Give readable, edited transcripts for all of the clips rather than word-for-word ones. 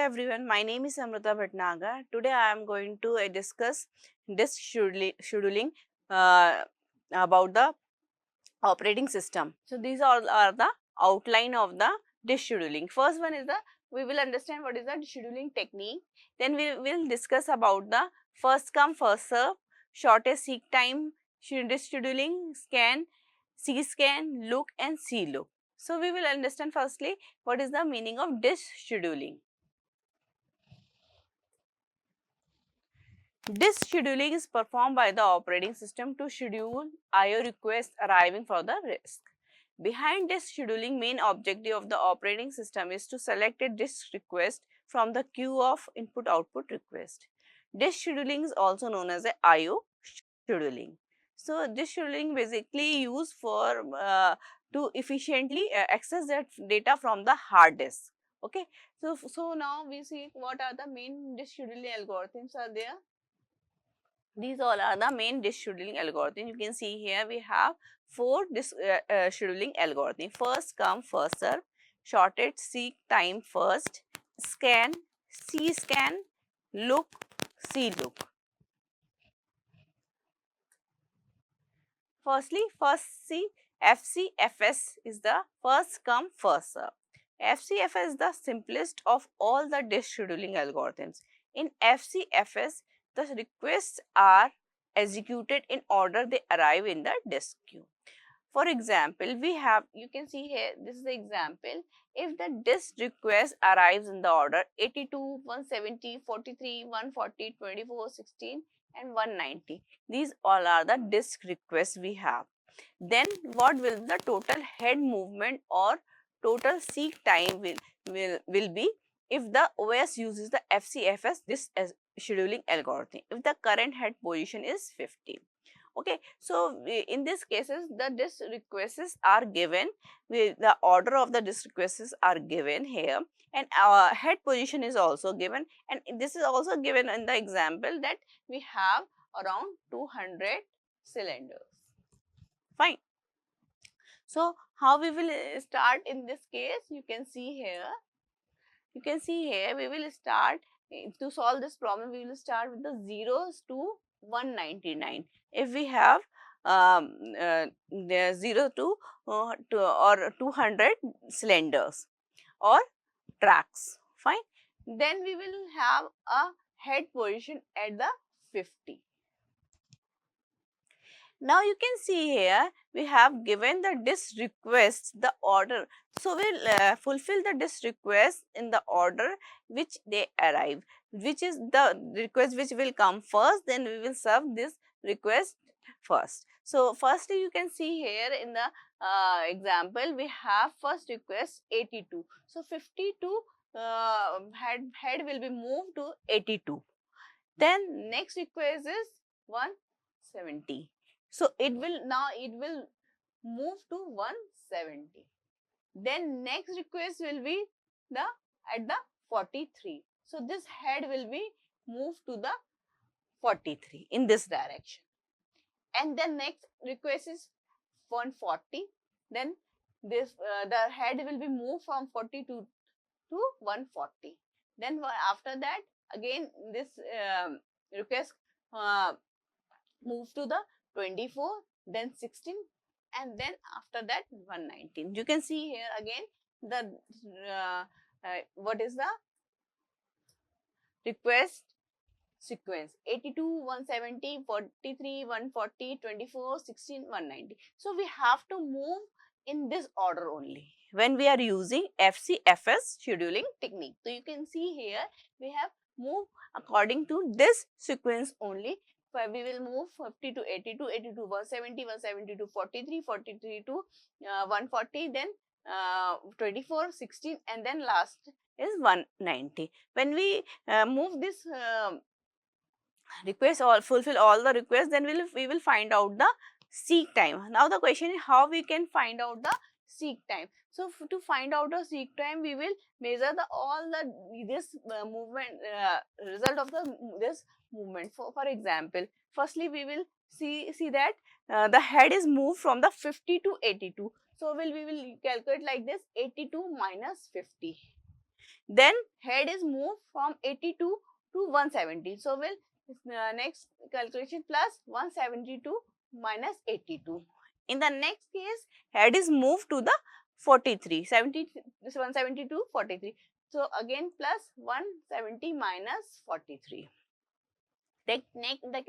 everyone, my name is Amrita Bhatnagar. Today I am going to discuss disk scheduling about the operating system. So these all are the outline of the disk scheduling. First one is we will understand what is the scheduling technique. Then we will discuss about the first come first serve, shortest seek time, disk scheduling, scan, C-scan, look and C-look. So we will understand firstly what is the meaning of disk scheduling. Disk scheduling is performed by the operating system to schedule I/O requests arriving for the disk. Behind disk scheduling, main objective of the operating system is to select a disk request from the queue of input-output request. Disk scheduling is also known as a I/O scheduling. So, disk scheduling basically used for to efficiently access that data from the hard disk. Okay. So now we see what are the main disk scheduling algorithms are there. These all are the main disk scheduling algorithm. You can see here we have four disk scheduling algorithm. First come, first serve, shortest seek time first, scan, C-scan, look, C-look. Firstly, FCFS is the first come, first serve. FCFS is the simplest of all the disk scheduling algorithms. In FCFS, the requests are executed in order they arrive in the disk queue. For example, we have, you can see here, this is the example. If the disk request arrives in the order 82, 170, 43, 140, 24, 16 and 190. These all are the disk requests we have. Then what will the total head movement or total seek time will be if the OS uses the FCFS disk scheduling algorithm, if the current head position is 50. Okay, so in these cases the disk requests are given, the order of the disk requests are given here, and our head position is also given, and this is also given in the example that we have around 200 cylinders. Fine. So how we will start in this case, you can see here we will start to solve this problem. We will start with the zeros to 199. If we have the 0 to or 200 cylinders or tracks, fine. Then we will have a head position at the 50. Now you can see here we have given the disk requests the order. So we'll fulfill the disk request in the order which they arrive, which is the request which will come first, then we will serve this request first. So firstly you can see here in the example we have first request 82. So 52 head will be moved to 82. Then next request is 170. So it will move to 170. Then next request will be at the 43. So this head will be moved to the 43 in this direction. And then next request is 140. Then this the head will be moved from 42 to 140. Then after that again this request move to the 24, then 16, and then after that 119. You can see here again the what is the request sequence: 82, 170, 43, 140, 24, 16, 190. So we have to move in this order only when we are using FCFS scheduling technique. So you can see here we have moved according to this sequence only. We will move 50 to 82, 82 to 170, 170 to 43, 43 to 140, then 24, 16, and then last is 190. When we move this request or fulfill all the requests, then we will find out the seek time. Now the question is how we can find out the seek time. So to find out the seek time, we will measure this movement result of this movement. For example, firstly we will see that the head is moved from the 50 to 82. So we will calculate like this: 82 minus 50. Then head is moved from 82 to 170. So we'll next calculation plus 172 minus 82. In the next case, head is moved to the 43, 70, this 172, 43. So again plus 170 minus 43. The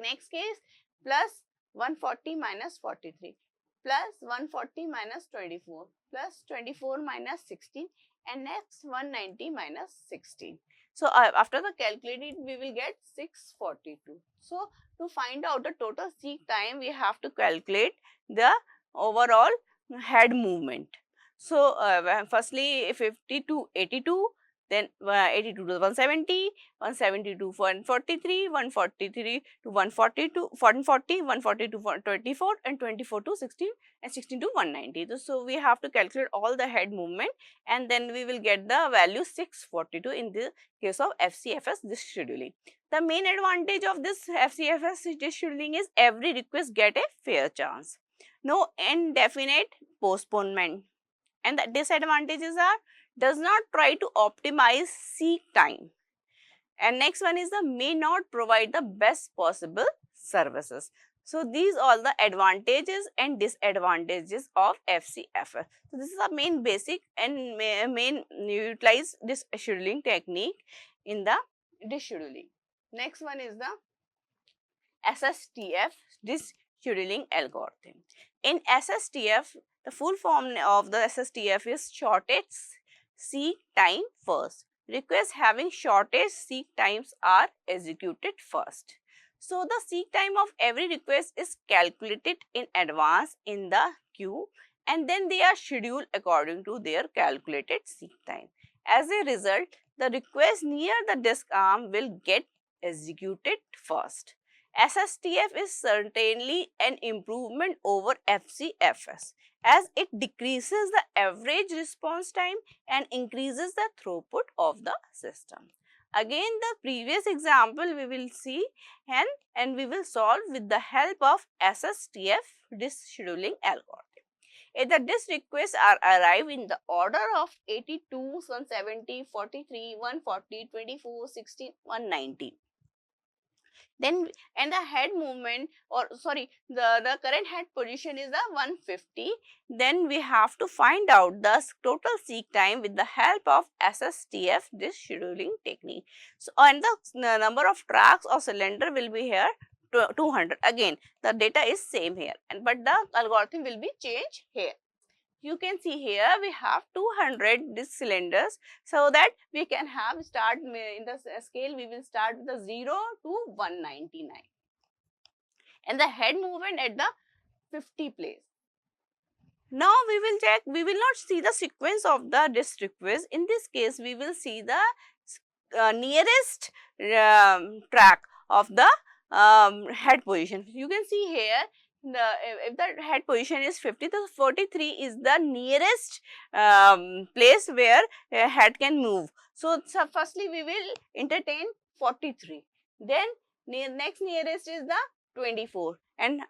next case plus 140 minus 43 plus 140 minus 24 plus 24 minus 16 and next 190 minus 16. So after the calculated we will get 642. So to find out the total seek time we have to calculate the overall head movement. So firstly 50 to 82, then 82 to 170, 170 to 143, 143 to 142, 140, 140 to 24 and 24 to 16 and 16 to 190. So we have to calculate all the head movement and then we will get the value 642 in the case of FCFS disk scheduling. The main advantage of this FCFS disk scheduling is every request get a fair chance. No indefinite postponement. And the disadvantages are does not try to optimize seek time. And next one is the may not provide the best possible services. So these all the advantages and disadvantages of FCFS. So this is the main basic and main utilized this scheduling technique in the disk scheduling. Next one is the SSTF, this scheduling algorithm. In SSTF, the full form of the SSTF is shortest seek time first. Requests having shortest seek times are executed first. So the seek time of every request is calculated in advance in the queue and then they are scheduled according to their calculated seek time. As a result, the request near the disk arm will get executed first. SSTF is certainly an improvement over FCFS as it decreases the average response time and increases the throughput of the system. Again, the previous example we will see and we will solve with the help of SSTF disk scheduling algorithm. If the disk requests are arrive in the order of 82, 170, 43, 140, 24, 16, 190. Then and the head movement or sorry the current head position is the 150. Then we have to find out the total seek time with the help of SSTF disk scheduling technique. So and the number of tracks or cylinder will be here 200. Again the data is same here and but the algorithm will be changed here. You can see here we have 200 disk cylinders so that we can have start in the scale we will start with the 0 to 199 and the head movement at the 50 place. Now we will check, we will not see the sequence of the disk request. In this case we will see the nearest track of the head position. You can see here if the head position is 50, the 43 is the nearest place where head can move. So firstly we will entertain 43. Then next nearest is the 24 and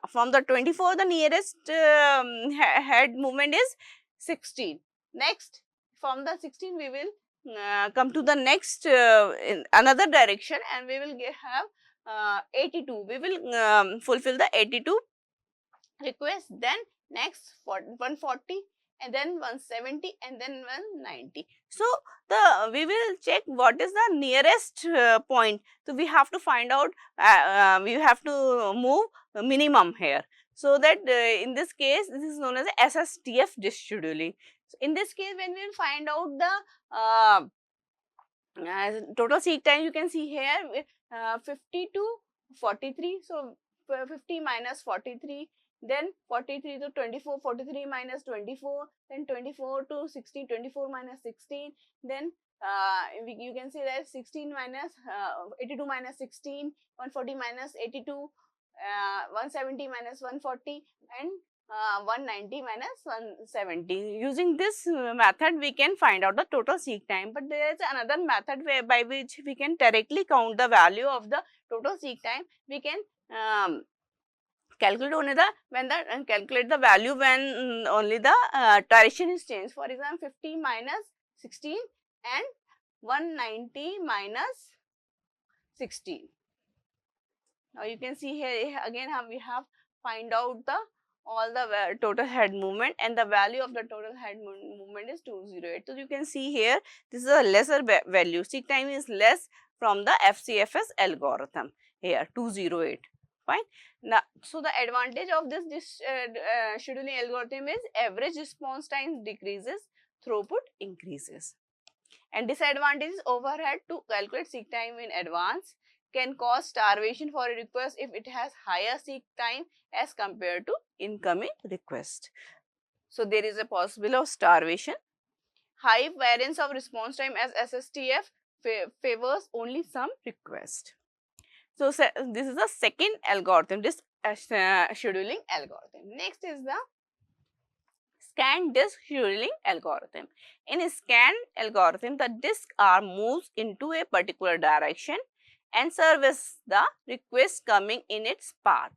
from the 24 the nearest head movement is 16. Next from the 16 we will come to the next in another direction and we will have 82. We will fulfill the 82 request, then next 140 and then 170 and then 190. So we will check what is the nearest point. So we have to find out we have to move minimum here. So that in this case this is known as SSTF disk scheduling. So in this case when we will find out the total seek time, you can see here 50 to 43. So 50 minus 43, then 43 to 24, 43 minus 24, then 24 to 16, 24 minus 16, then you can see that 16 minus 82 minus 16, 140 minus 82, 170 minus 140 and 190 minus 170. Using this method we can find out the total seek time, but there is another method by which we can directly count the value of the total seek time. We can calculate only the when the calculate the value when only the direction is changed. For example, 50 minus 16 and 190 minus 16. Now you can see here again we have find out the all the total head movement, and the value of the total head movement is 208. So you can see here this is a lesser value. Seek time is less from the FCFS algorithm here 208. Fine. Now, so the advantage of this scheduling algorithm is average response time decreases, throughput increases. And disadvantage is overhead to calculate seek time in advance can cause starvation for a request if it has higher seek time as compared to incoming request. So there is a possibility of starvation. High variance of response time as SSTF favors only some request. So this is the second algorithm, this scheduling algorithm. Next is the scan disk scheduling algorithm. In a scan algorithm, the disk R moves into a particular direction and serves the request coming in its path.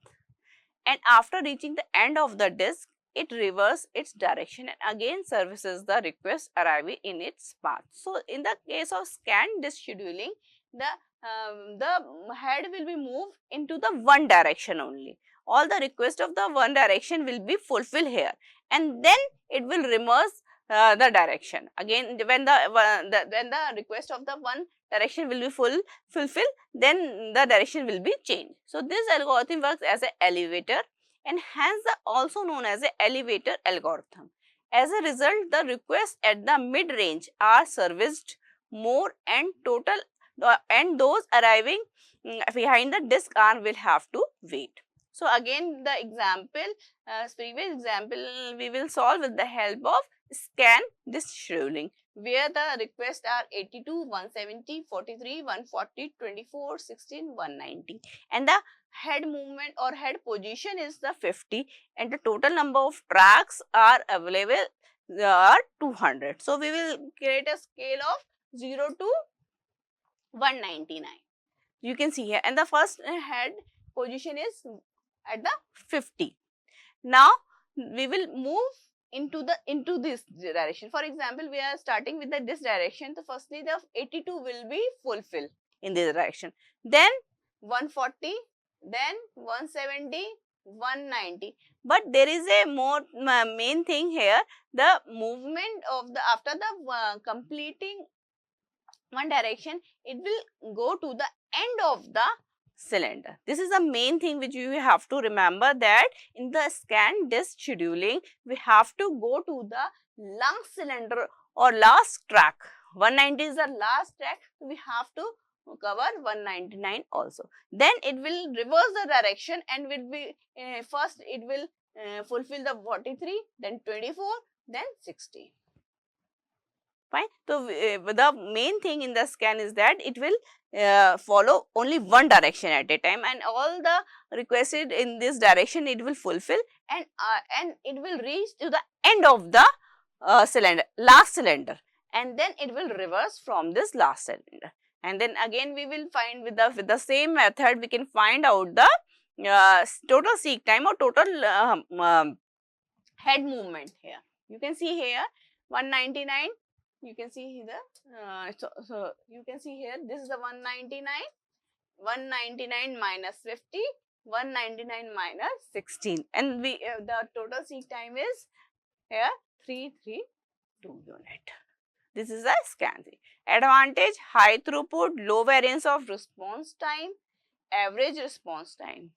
And after reaching the end of the disk, it reverses its direction and again services the request arriving in its path. So, in the case of scan disk scheduling, the head will be moved into the one direction only. All the request of the one direction will be fulfilled here, and then it will reverse the direction. Again, when the request of the one direction will be fulfilled, then the direction will be changed. So, this algorithm works as an elevator and hence also known as an elevator algorithm. As a result, the requests at the mid-range are serviced more and those arriving behind the disk R will have to wait. So, again the example, previous example we will solve with the help of scan disk scheduling, where the requests are 82, 170, 43, 140, 24, 16, 190, and the head movement or head position is the 50, and the total number of tracks are available are 200. So, we will create a scale of 0 to 199. You can see here, and the first head position is at the 50. Now, we will move into this direction. For example, we are starting with this direction. So, firstly, the 82 will be fulfilled in this direction. Then 140, then 170, 190. But there is a more main thing here. The movement of the after the completing one direction, it will go to the end of the cylinder. This is the main thing which you have to remember, that in the scan disk scheduling, we have to go to the last cylinder or last track. 190 is the last track, so we have to cover 199 also. Then it will reverse the direction and will be first it will fulfill the 43, then 24, then 60. Fine. So, the main thing in the scan is that it will follow only one direction at a time, and all the requested in this direction it will fulfill, and it will reach to the end of the cylinder, last cylinder, and then it will reverse from this last cylinder. And then again we will find with the same method we can find out the total seek time or total head movement here. You can see here 199. You can see here, so you can see here, this is the 199, 199 minus 50, 199 minus 16, and we the total seek time is here 332 unit. This is a scan. Advantage: high throughput, low variance of response time, average response time.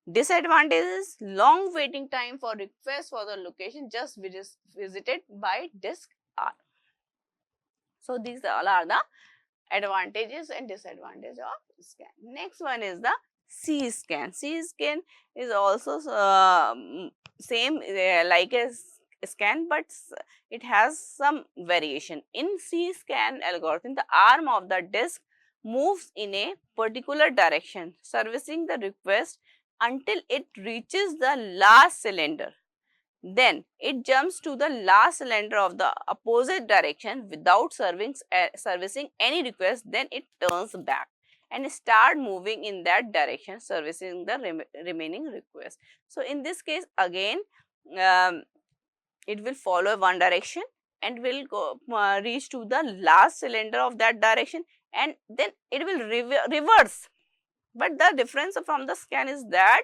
Disadvantage is long waiting time for requests for the location just visited by disk R. So, these all are the advantages and disadvantages of scan. Next one is the C scan. C scan is also same like a scan, but it has some variation. In C scan algorithm, the arm of the disk moves in a particular direction, servicing the request until it reaches the last cylinder. Then it jumps to the last cylinder of the opposite direction without servicing any request. Then it turns back and start moving in that direction, servicing the remaining request. So, in this case again it will follow one direction and will go reach to the last cylinder of that direction, and then it will reverse. But the difference from the scan is that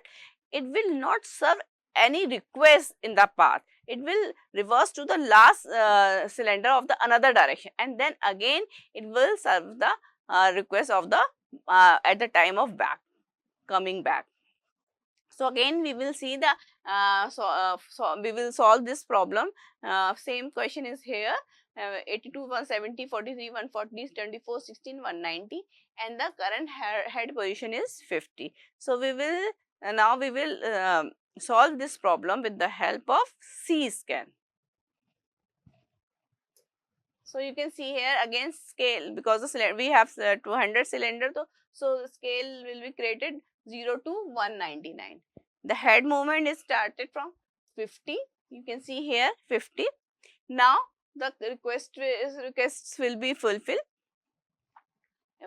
it will not serve any request in the path. It will reverse to the last cylinder of the another direction, and then again it will serve the request of the at the time of coming back. So again we will see the so we will solve this problem. Same question is here. 82, 170, 43, 140, 24, 16, 190, and the current head position is 50. So we will now we will solve this problem with the help of C scan. So you can see here again scale, because the cylinder we have 200 cylinder, so the scale will be created 0 to 199. The head movement is started from 50. You can see here 50. Now the requests will be fulfilled.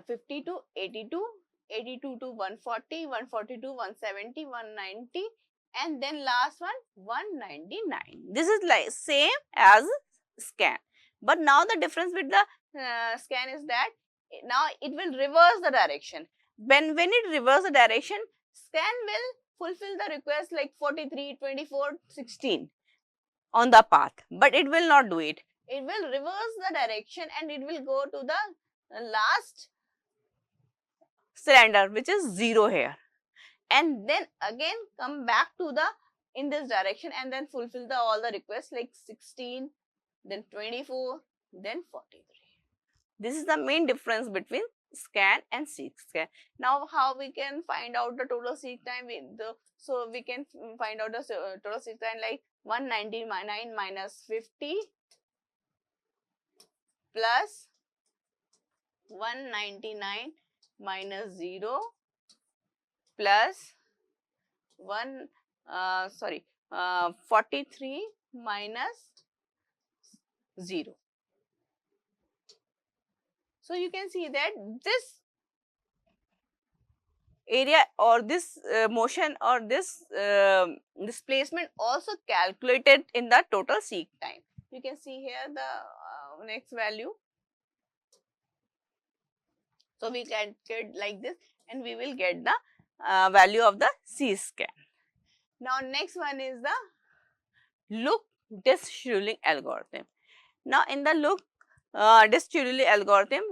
50 to 82, 82 to 140, 140 to 170, 190, and then last one 199. This is like same as scan. But now the difference with the scan is that now it will reverse the direction. When it reverse the direction, scan will fulfill the request like 43, 24, 16 on the path, but it will not do it. It will reverse the direction and it will go to the last cylinder, which is 0 here, and then again come back to the in this direction and then fulfill the all the requests like 16, then 24, then 43. This is the main difference between scan and seek scan. Now how we can find out the total seek time? So we can find out the total seek time like 199 minus 50 plus 199 minus 0 plus 43 minus 0. So you can see that this area or this motion or this displacement also calculated in the total seek time. You can see here the next value. So we calculate like this and we will get the value of the C scan. Now next one is the look disk scheduling algorithm. Now in the look disk scheduling algorithm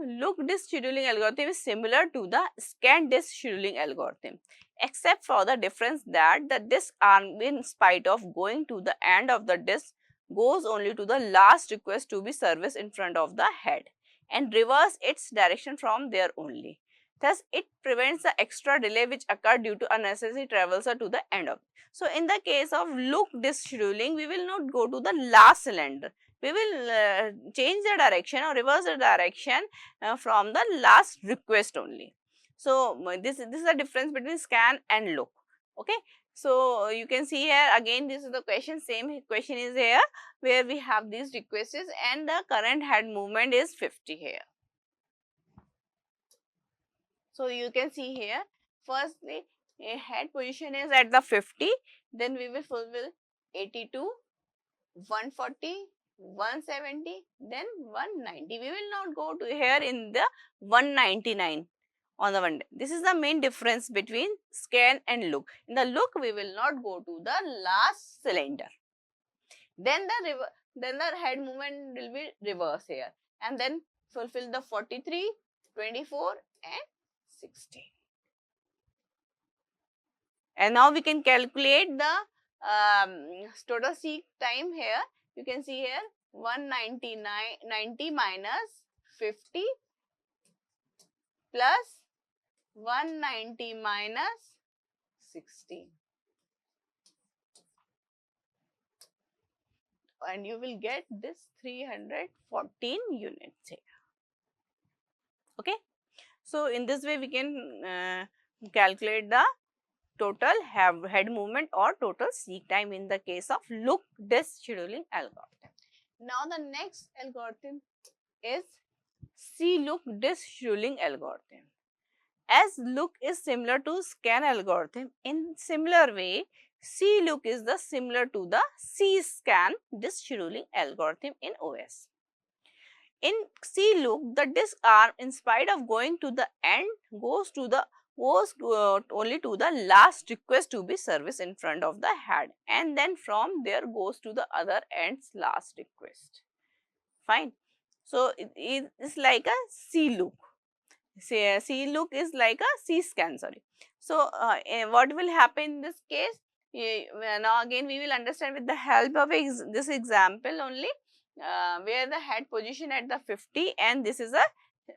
is similar to the scan disk scheduling algorithm, except for the difference that the disk arm, in spite of going to the end of the disk, goes only to the last request to be serviced in front of the head and reverse its direction from there only. Thus, it prevents the extra delay which occurred due to unnecessary traversal to the end of. So, in the case of look disk scheduling, we will not go to the last cylinder. We will change the direction or reverse the direction from the last request only. So, this is the difference between scan and look. Okay. So, you can see here again this is the question, same question is here where we have these requests and the current head movement is 50 here. So, you can see here firstly a head position is at the 50, then we will fulfill 82, 140, 170, then 190. We will not go to here in the 199 on the one day. This is the main difference between scan and look. In the look, we will not go to the last cylinder. Then the head movement will be reverse here, and then fulfill the 43, 24, and 16. And now we can calculate the total seek time here. You can see here 90 minus 50 plus 190 minus 16. And you will get this 314 units here. Okay. So, in this way we can calculate the total head movement or total seek time in the case of look disk scheduling algorithm. Now, the next algorithm is C look disk scheduling algorithm. As look is similar to scan algorithm, in similar way C-look is the similar to the C-scan disk scheduling algorithm in OS. In C-look, the disk arm, in spite of going to the end, goes only to the last request to be serviced in front of the head, and then from there goes to the other end's last request. Fine. So it is like a C-look. C-look is like a C-scan, sorry. So what will happen in this case? Now again we will understand with the help of this example only, where the head position at the 50, and this is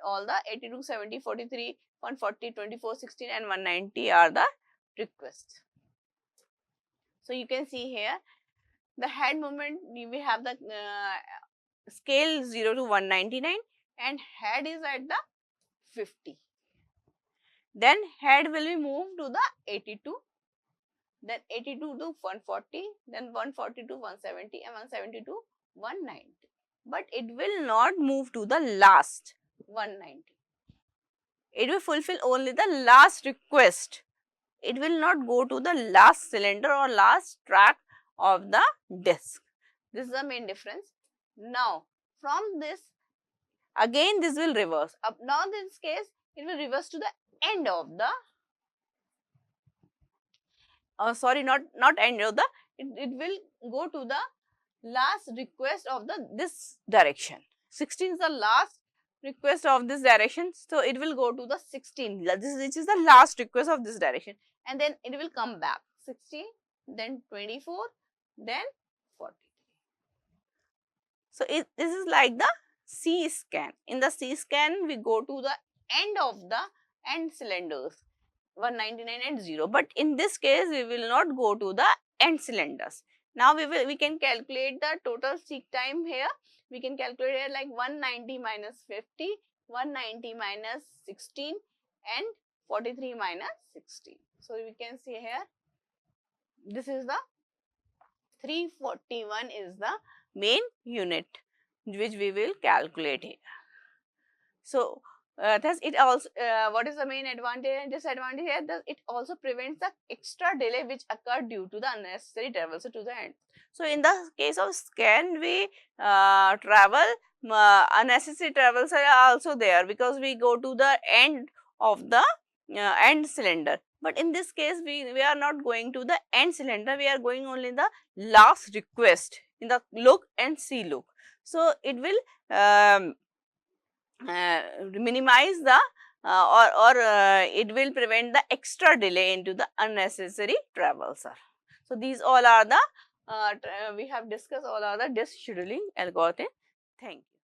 all the 82, 70, 43, 140, 24, 16 and 190 are the requests. So you can see here the head movement, we have the scale 0 to 199 and head is at the 50. Then head will be moved to the 82, then 82 to 140, then 140 to 170 and 170 to 190. But it will not move to the last 190. It will fulfill only the last request. It will not go to the last cylinder or last track of the disk. This is the main difference. Now, from this, again this will reverse. Now in this case, it will reverse to the end of the, sorry, not end of the, it will go to the last request of this direction. 16 is the last request of this direction, so it will go to the 16. This is the last request of this direction, and then it will come back 16, then 24, then 40. So this is like the C scan. In the C scan, we go to the end of the end cylinders, 199 and 0. But in this case, we will not go to the end cylinders. Now we can calculate the total seek time here. We can calculate it like 190 minus 50, 190 minus 16 and 43 minus 16. So we can see here, this is the 341 is the main unit which we will calculate here. So thus it also, what is the main advantage and disadvantage here? Thus it also prevents the extra delay which occurred due to the unnecessary travel to the end. So in the case of scan, we unnecessary travels are also there because we go to the end of the end cylinder. But in this case, we are not going to the end cylinder, we are going only the last request in the look and see look. So it will minimize the it will prevent the extra delay into the unnecessary travel, sir. So these all are the we have discussed all are the disk scheduling algorithm. Thank you.